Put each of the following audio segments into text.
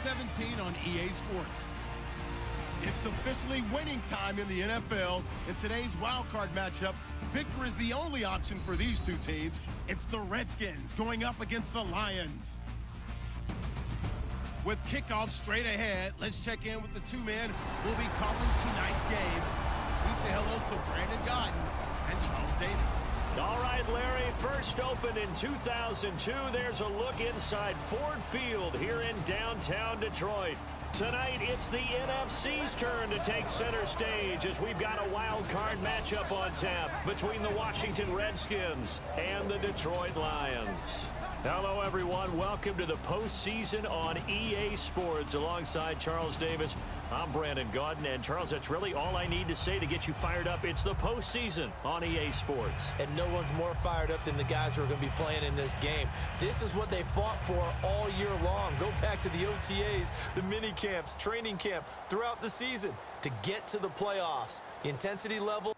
17 on EA Sports. It's officially winning time in the NFL. In today's wild card matchup, victory is the only option for these two teams. It's the Redskins going up against the Lions. With kickoff straight ahead, let's check in with the two men who'll be calling tonight's game as we say hello to Brandon Gaudin and Charles Davis. All right, Larry, first opened in 2002. There's a look inside Ford Field here in downtown Detroit. Tonight, it's the NFC's turn to take center stage as we've got a wild card matchup on tap between the Washington Redskins and the Detroit Lions. Hello, everyone. Welcome to the postseason on EA Sports. Alongside Charles Davis, I'm Brandon Gaudin. And, Charles, that's really all I need to say to get you fired up. It's the postseason on EA Sports. And no one's more fired up than the guys who are going to be playing in this game. This is what they fought for all year long. Go back to the OTAs, the mini camps, training camp, throughout the season to get to the playoffs. The intensity level.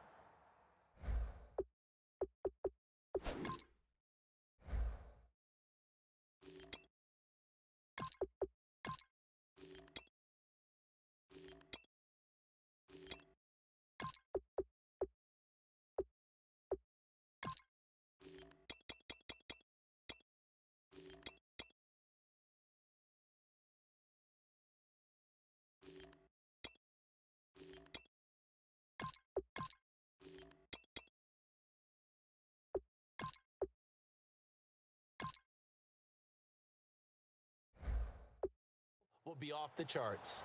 Will be off the charts.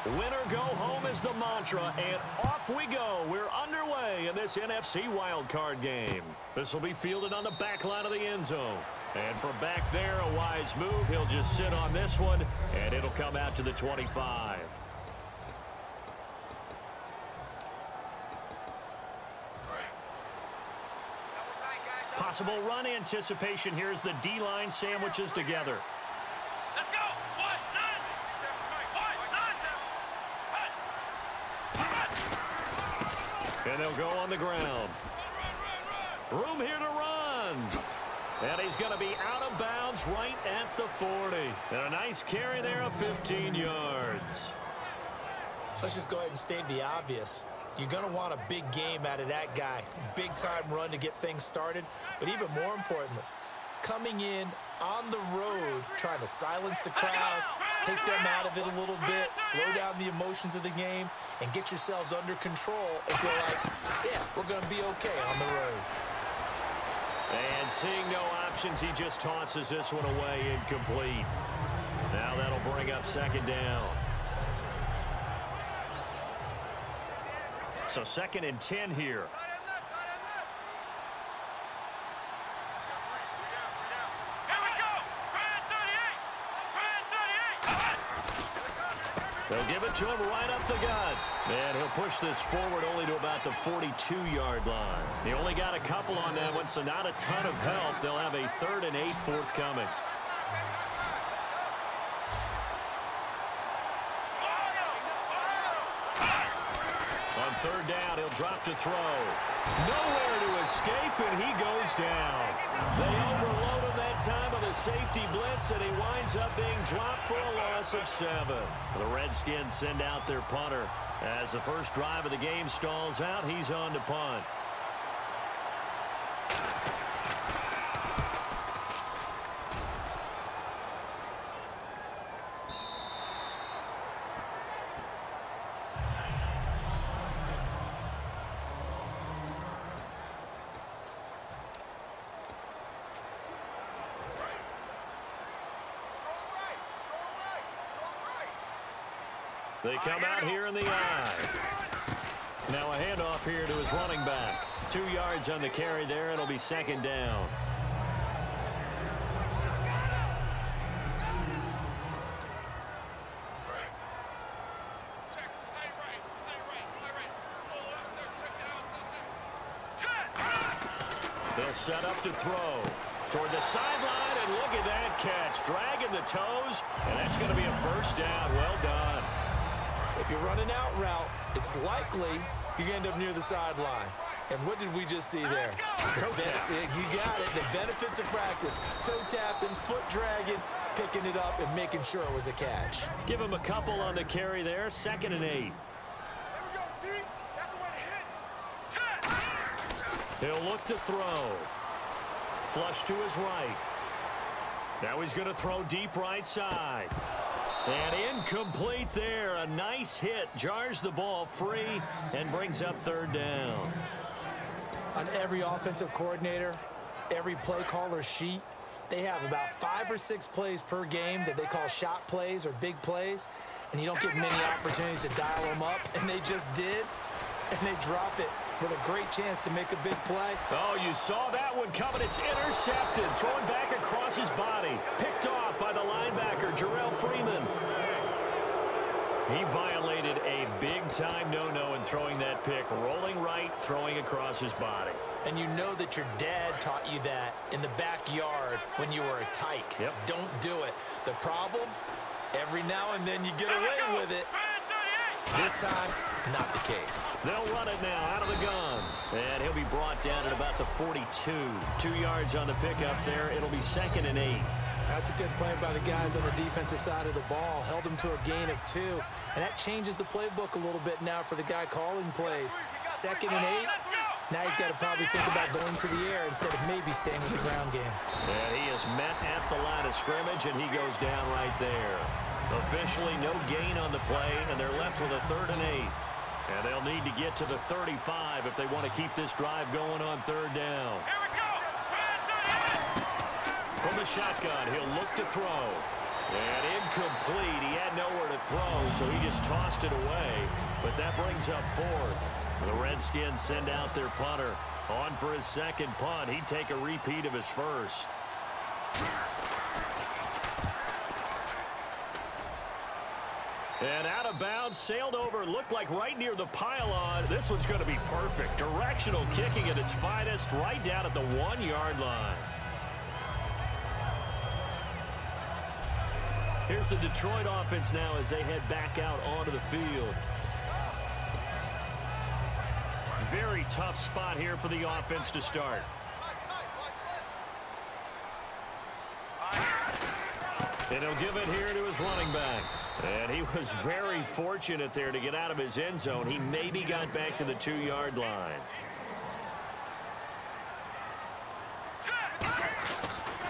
Winner go home is the mantra, and off we go. We're underway in this NFC wildcard game. This will be fielded on the back line of the end zone. And from back there, a wise move. He'll just sit on this one, and it'll come out to the 25. Possible run anticipation here as the D-line sandwiches together. Let's go! And they'll go on the ground. Room here to run. And he's going to be out of bounds right at the 40. And a nice carry there of 15 yards. Let's just go ahead and state the obvious. You're going to want a big game out of that guy. Big-time run to get things started. But even more importantly, coming in on the road, trying to silence the crowd, take them out of it a little bit, slow down the emotions of the game, and get yourselves under control and feel like, yeah, we're going to be okay on the road. And seeing no options, he just tosses this one away incomplete. Now that'll bring up second down. So 2nd and 10 here. They'll give it to him right up the gut. And he'll push this forward only to about the 42-yard line. He only got a couple on that one, so not a ton of help. They'll have a 3rd and 8 forthcoming. On 3rd down, he'll drop to throw. Nowhere to escape, and he goes down. They overload him that time with a safety blitz, and he winds up being dropped for a loss of 7. The Redskins send out their punter. As the first drive of the game stalls out, he's on to punt. They come out here in the eye. Now a handoff here to his running back. 2 yards on the carry there. It'll be 2nd down. They'll set up to throw toward the sideline, and look at that catch. Dragging the toes, and that's going to be a first down. Well done. If you're running out route, it's likely you're going to end up near the sideline. And what did we just see there? You got it. The benefits of practice. Toe tapping, foot dragging, picking it up, and making sure it was a catch. Give him a couple on the carry there. 2nd and 8. There we go, D. That's the way to hit. He'll look to throw. Flush to his right. Now he's going to throw deep right side. And incomplete there. A nice hit. Jars the ball free and brings up 3rd down. On every offensive coordinator, every play caller sheet, they have about 5 or 6 plays per game that they call shot plays or big plays, and you don't get many opportunities to dial them up, and they just did, and they dropped it with a great chance to make a big play. Oh, you saw that one coming. It's intercepted. Thrown back across his body. Picked off by the linebacker, Jarrell Freeman. He violated a big-time no-no in throwing that pick. Rolling right, throwing across his body. And you know that your dad taught you that in the backyard when you were a tyke. Yep. Don't do it. The problem, every now and then you get away with it. This time, not the case. They'll run it now out of the gun. And he'll be brought down at about the 42. 2 yards on the pickup there. It'll be 2nd and 8. That's a good play by the guys on the defensive side of the ball. Held them to a gain of 2. And that changes the playbook a little bit now for the guy calling plays. 2nd and 8. Now he's got to probably think about going to the air instead of maybe staying with the ground game. And he is met at the line of scrimmage, and he goes down right there. Officially no gain on the play, and they're left with a 3rd and 8. And they'll need to get to the 35 if they want to keep this drive going on 3rd down. From the shotgun, he'll look to throw. And incomplete. He had nowhere to throw, so he just tossed it away. But that brings up 4th. The Redskins send out their punter. On for his 2nd punt. He'd take a repeat of his 1st. And out of bounds, sailed over, looked like right near the pylon. This one's going to be perfect. Directional kicking at its finest, right down at the 1-yard line. Here's the Detroit offense now as they head back out onto the field. Very tough spot here for the offense to start. And he'll give it here to his running back. And he was very fortunate there to get out of his end zone. He maybe got back to the 2-yard line.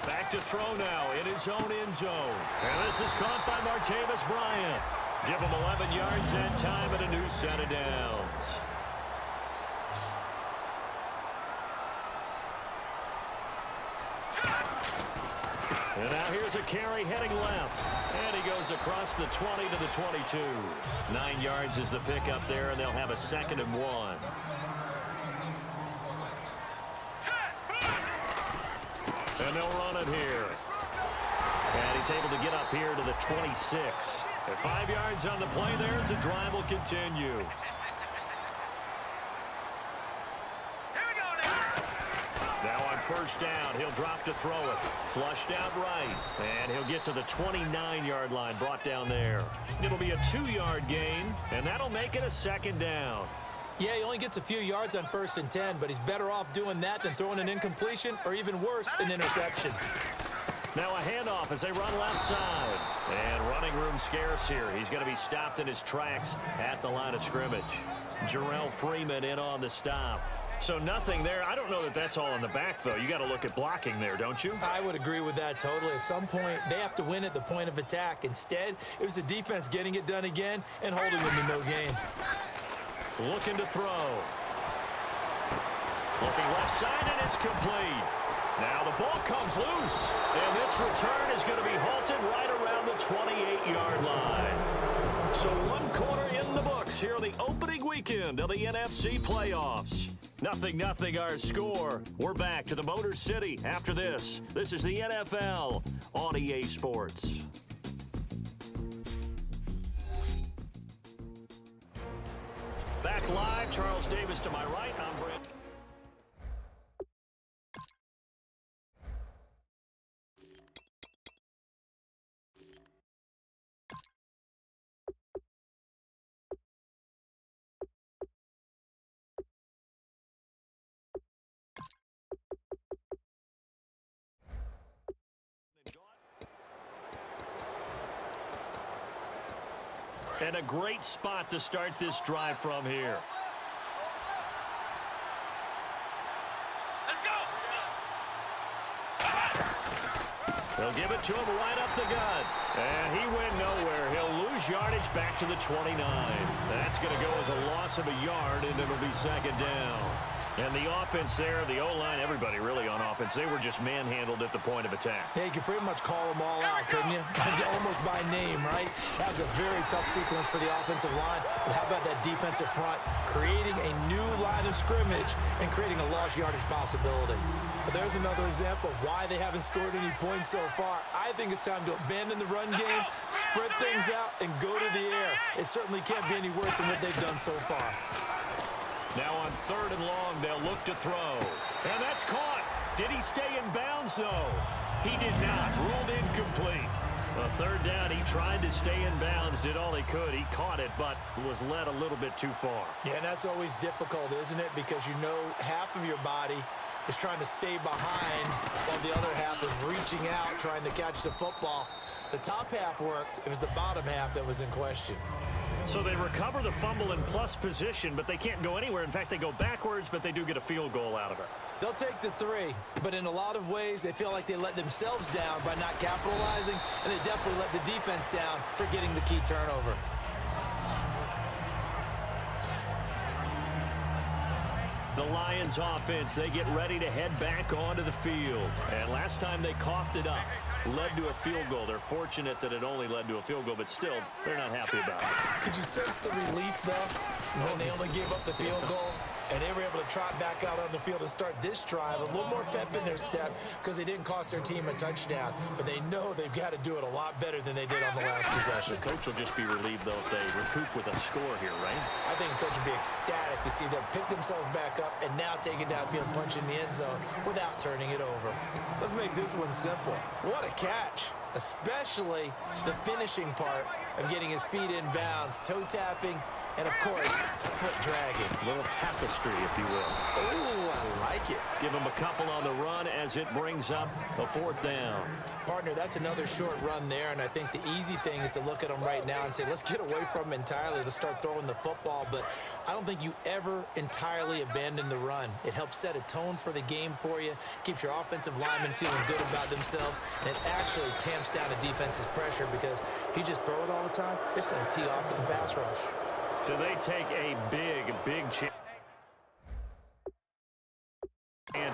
Back to throw now in his own end zone. And this is caught by Martavis Bryant. Give him 11 yards that time and a new set of downs. And now here's a carry heading left. And he goes across the 20 to the 22. 9 yards is the pickup there, and they'll have a 2nd and 1. And they'll run it here. And he's able to get up here to the 26. At 5 yards on the play there, as the drive will continue. Now on 1st down, he'll drop to throw it. Flushed out right. And he'll get to the 29-yard line, brought down there. It'll be a 2-yard gain, and that'll make it a 2nd down. Yeah, he only gets a few yards on 1st and 10, but he's better off doing that than throwing an incompletion or even worse, an interception. Now a handoff as they run left side. And running room scarce here. He's going to be stopped in his tracks at the line of scrimmage. Jarrell Freeman in on the stop. So nothing there. I don't know that that's all in the back, though. You got to look at blocking there, don't you? I would agree with that totally. At some point, they have to win at the point of attack. Instead, it was the defense getting it done again and holding them to no gain. Looking to throw. Looking left side, and it's complete. Now the ball comes loose. And this return is going to be halted right around the 28-yard line. So 1 quarter in the books here on the opening weekend of the NFC playoffs. 0-0 our score. We're back to the Motor City after this. This is the NFL on EA Sports. Back live, Charles Davis to my right. I'm Brent. And a great spot to start this drive from here. They'll give it to him right up the gut. And he went nowhere. He'll lose yardage back to the 29. That's going to go as a loss of a yard, and it'll be second down. And the offense there, the O-line, everybody really on offense, they were just manhandled at the point of attack. Yeah, you could pretty much call them all out, couldn't you? Almost by name, right? That was a very tough sequence for the offensive line. But how about that defensive front? Creating a new line of scrimmage and creating a lost yardage possibility. But there's another example of why they haven't scored any points so far. I think it's time to abandon the run game, spread things out, and go to the air. It certainly can't be any worse than what they've done so far. Now on 3rd and long, they'll look to throw. And that's caught. Did he stay in bounds, though? He did not. Ruled incomplete. A 3rd down, he tried to stay in bounds, did all he could. He caught it, but was led a little bit too far. Yeah, and that's always difficult, isn't it? Because you know half of your body is trying to stay behind while the other half is reaching out, trying to catch the football. The top half worked. It was the bottom half that was in question. So they recover the fumble in plus position, but they can't go anywhere. In fact, they go backwards, but they do get a field goal out of it. They'll take the 3, but in a lot of ways, they feel like they let themselves down by not capitalizing, and they definitely let the defense down for getting the key turnover. The Lions offense, they get ready to head back onto the field. And last time they coughed it up, led to a field goal. They're fortunate that it only led to a field goal, but still, they're not happy about it. Could you sense the relief, though, when they only gave up the field goal? And they were able to trot back out on the field and start this drive. A little more pep in their step because they didn't cost their team a touchdown. But they know they've got to do it a lot better than they did on the last possession. The coach will just be relieved, though, if they recoup with a score here, right? I think the coach will be ecstatic to see them pick themselves back up and now take it downfield and punch in the end zone without turning it over. Let's make this one simple. What a catch. Especially the finishing part of getting his feet in bounds, toe tapping, and, of course, foot dragging. A little tapestry, if you will. Oh, I like it. Give him a couple on the run as it brings up a 4th down. Partner, that's another short run there, and I think the easy thing is to look at him right now and say, let's get away from him entirely. Let's start throwing the football, but I don't think you ever entirely abandon the run. It helps set a tone for the game for you, keeps your offensive linemen feeling good about themselves, and it actually tamps down a defense's pressure because if you just throw it all the time, it's going to tee off with the pass rush. So they take a big chance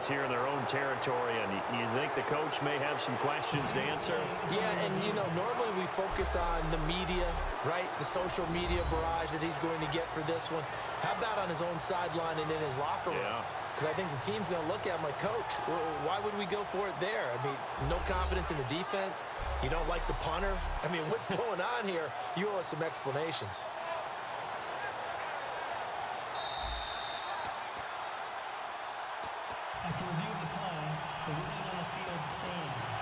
here in their own territory, and you think the coach may have some questions to answer? Yeah, and, you know, normally we focus on the media, right? The social media barrage that he's going to get for this one. How about on his own sideline and in his locker room? Yeah. Because I think the team's going to look at him like, Coach, why would we go for it there? I mean, no confidence in the defense. You don't like the punter. I mean, what's going on here? You owe us some explanations. After review of the play, the ruling on the field stands.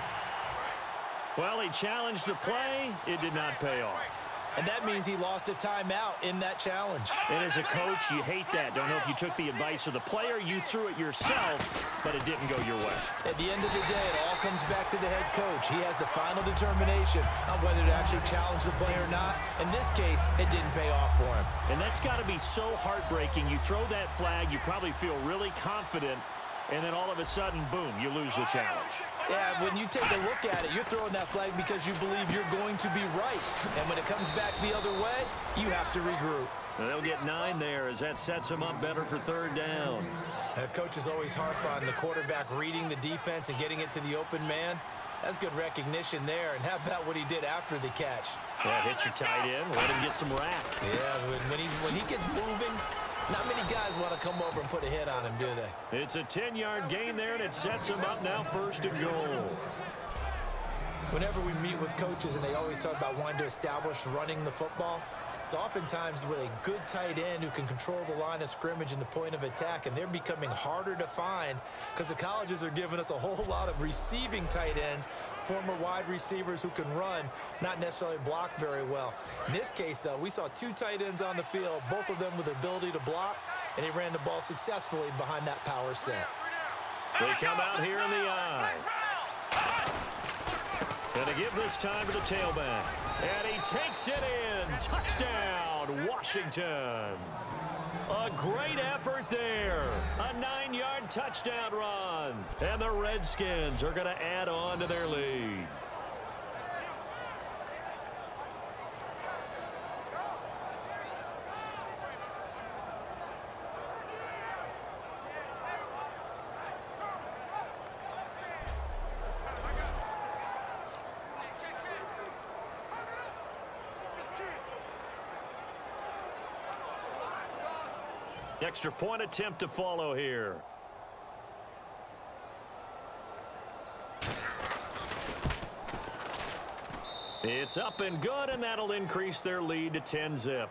Well, he challenged the play. It did not pay off. And that means he lost a timeout in that challenge. And as a coach, you hate that. Don't know if you took the advice of the player, you threw it yourself, but it didn't go your way. At the end of the day, it all comes back to the head coach. He has the final determination on whether to actually challenge the play or not. In this case, it didn't pay off for him. And that's got to be so heartbreaking. You throw that flag, you probably feel really confident, and then all of a sudden, boom, you lose the challenge. Yeah, when you take a look at it, you're throwing that flag because you believe you're going to be right. And when it comes back the other way, you have to regroup. And they'll get 9 there as that sets them up better for 3rd down. Coaches always harp on the quarterback reading the defense and getting it to the open man. That's good recognition there. And how about what he did after the catch? Yeah, hit your tight end, let him get some rack. Yeah, when he gets moving, not many guys want to come over and put a hit on him, do they? It's a 10-yard gain there, and it sets him up now 1st and goal. Whenever we meet with coaches and they always talk about wanting to establish running the football, it's oftentimes with a good tight end who can control the line of scrimmage and the point of attack, and they're becoming harder to find because the colleges are giving us a whole lot of receiving tight ends, former wide receivers who can run, not necessarily block very well. In this case, though, we saw 2 tight ends on the field, both of them with the ability to block, and he ran the ball successfully behind that power set. They come out here in the eye. And to give this time to the tailback. And he takes it in. Touchdown, Washington. A great effort there. A 9-yard touchdown run. And the Redskins are going to add on to their lead. Extra point attempt to follow here. It's up and good, and that'll increase their lead to 10-zip.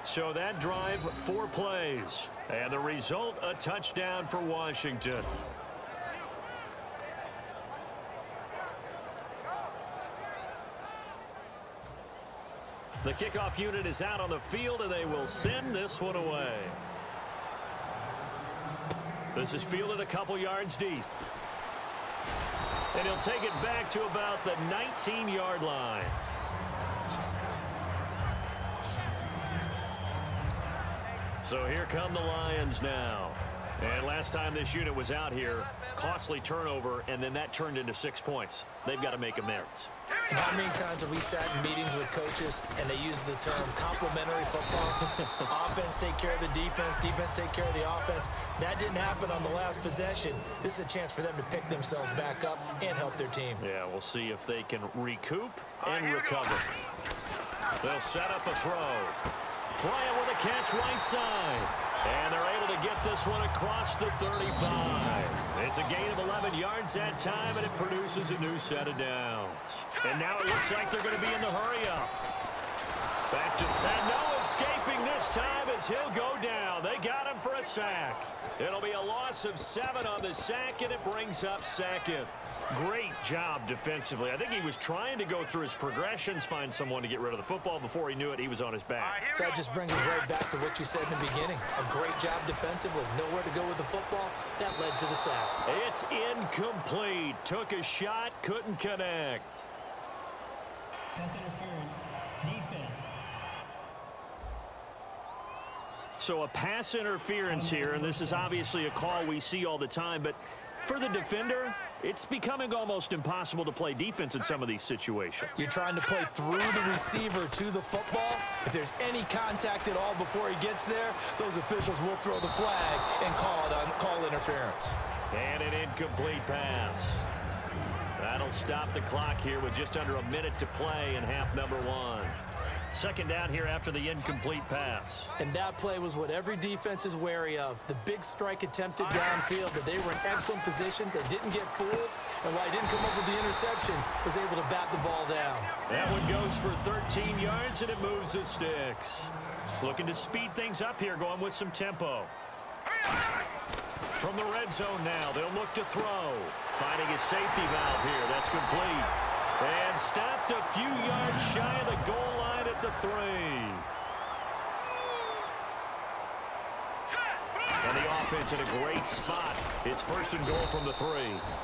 So that drive, 4 plays. And the result, a touchdown for Washington. The kickoff unit is out on the field, and they will send this one away. This is fielded a couple yards deep. And he'll take it back to about the 19-yard line. So here come the Lions now. And last time this unit was out here, costly turnover, and then that turned into 6 points. They've got to make amends. And how many times have we sat in meetings with coaches and they use the term complementary football? Offense take care of the defense, defense take care of the offense. That didn't happen on the last possession. This is a chance for them to pick themselves back up and help their team. Yeah, we'll see if they can recoup and recover. They'll set up a throw. Bryant with a catch right side. And they're able to get this one across the 35. It's a gain of 11 yards that time, and it produces a new set of downs. And now it looks like they're going to be in the hurry-up. Back to, and no escaping this time as he'll go down. They got him for a sack. It'll be a loss of 7 on the sack, and it brings up second. Great job defensively. I think he was trying to go through his progressions, find someone to get rid of the football. Before he knew it, he was on his back. So that just brings us right back to what you said in the beginning. A great job defensively. Nowhere to go with the football. That led to the sack. It's incomplete. Took a shot, couldn't connect. Pass interference. Defense. So a pass interference here, and this is obviously a call we see all the time, but for the defender, it's becoming almost impossible to play defense in some of these situations. You're trying to play through the receiver to the football. If there's any contact at all before he gets there, those officials will throw the flag and call interference. And an incomplete pass. That'll stop the clock here with just under a minute to play in half number 1. Second down here after the incomplete pass. And that play was what every defense is wary of. The big strike attempted downfield, but they were in excellent position. They didn't get fooled, and while he didn't come up with the interception, was able to bat the ball down. That one goes for 13 yards, and it moves the sticks. Looking to speed things up here, going with some tempo. From the red zone now, they'll look to throw. Finding a safety valve here. That's complete. And stopped a few yards shy of the goal line at the 3. And the offense in a great spot. It's first and goal from the 3.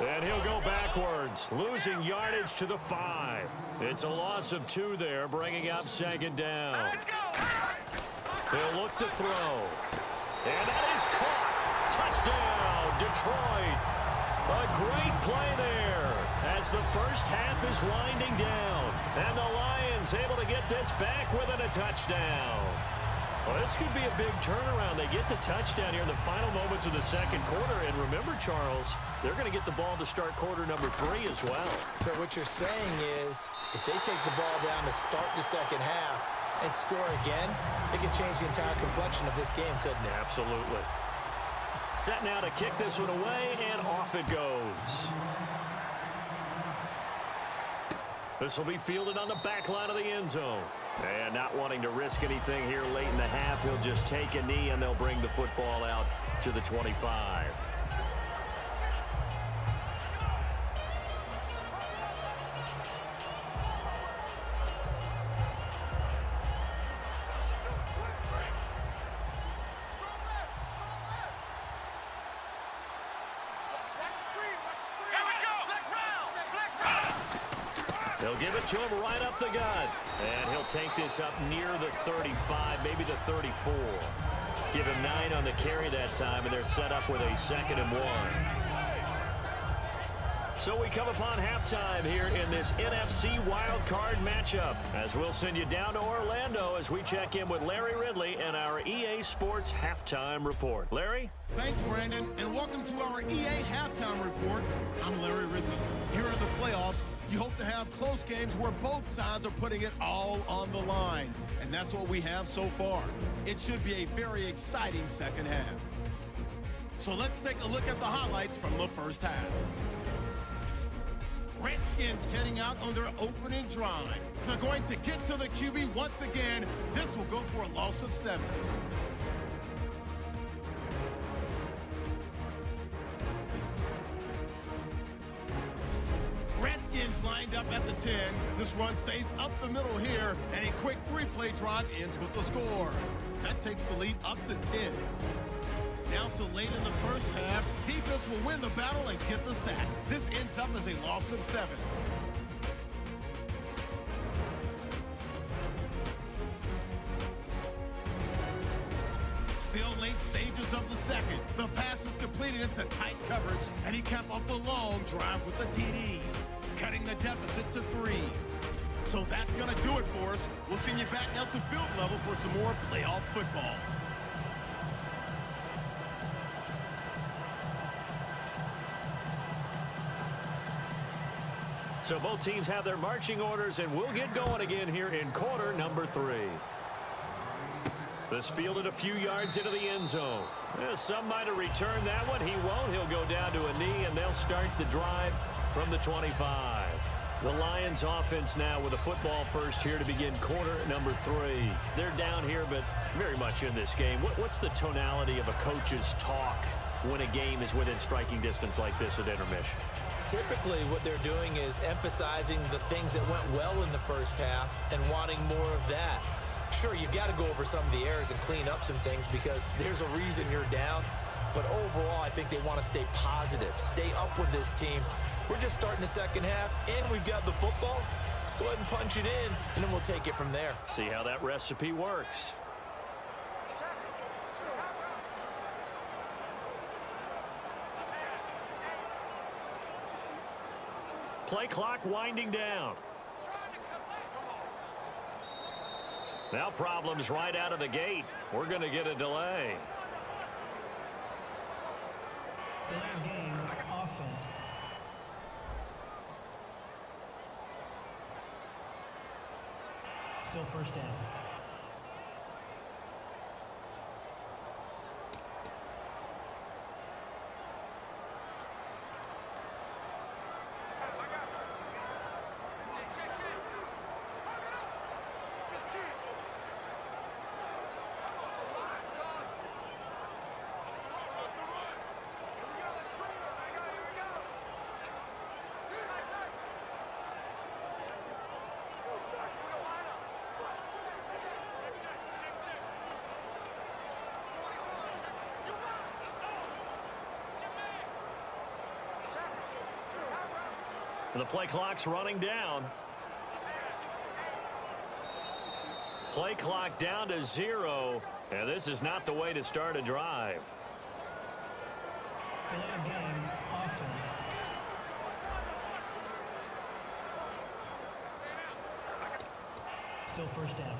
And he'll go backwards, losing yardage to the 5. It's a loss of 2 there, bringing up second down. He'll look to throw. And that is caught. Touchdown, Detroit. A great play there as the first half is winding down. And the Lions able to get this back within a touchdown. Well, this could be a big turnaround. They get the touchdown here in the final moments of the second quarter. And remember, Charles, they're going to get the ball to start quarter number 3 as well. So what you're saying is if they take the ball down to start the second half and score again, it could change the entire complexion of this game, couldn't it? Absolutely. Set now to kick this one away, and off it goes. This will be fielded on the back line of the end zone. And not wanting to risk anything here late in the half, he'll just take a knee, and they'll bring the football out to the 25. He'll give it to him right up the gut. And he'll take this up near the 35, maybe the 34. Give him 9 on the carry that time, and they're set up with a 2nd and 1. So we come upon halftime here in this NFC wildcard matchup, as we'll send you down to Orlando as we check in with Larry Ridley and our EA Sports Halftime Report. Larry? Thanks, Brandon, and welcome to our EA Halftime Report. I'm Larry Ridley. Here in the playoffs, you hope to have close games where both sides are putting it all on the line, and that's what we have so far. It should be a very exciting second half. So let's take a look at the highlights from the first half. Redskins heading out on their opening drive. So going to get to the QB once again. This will go for a loss of 7. Redskins lined up at the 10. This run stays up the middle here, and a quick 3-play drive ends with a score. That takes the lead up to 10. Now to late in the first half, defense will win the battle and get the sack. This ends up as a loss of 7. Still late stages of the second. The pass is completed into tight coverage, and he capped off the long drive with a TD, cutting the deficit to 3. So that's going to do it for us. We'll send you back now to field level for some more playoff football. So both teams have their marching orders, and we'll get going again here in quarter number 3. This fielded a few yards into the end zone. Some might have returned that one. He won't. He'll go down to a knee, and they'll start the drive from the 25. The Lions offense now with a football first here to begin quarter number 3. They're down here, but very much in this game. What's the tonality of a coach's talk when a game is within striking distance like this at intermission? Typically, what they're doing is emphasizing the things that went well in the first half and wanting more of that. Sure, you've got to go over some of the errors and clean up some things because there's a reason you're down. But overall, I think they want to stay positive, stay up with this team. We're just starting the second half, and we've got the football. Let's go ahead and punch it in, and then we'll take it from there. See how that recipe works. Play clock winding down. Now problems right out of the gate. We're going to get a delay. Delay of game, offense. Still first down. The play clock's running down. Play clock down to 0. And this is not the way to start a drive. Delay of game, offense. Still first down.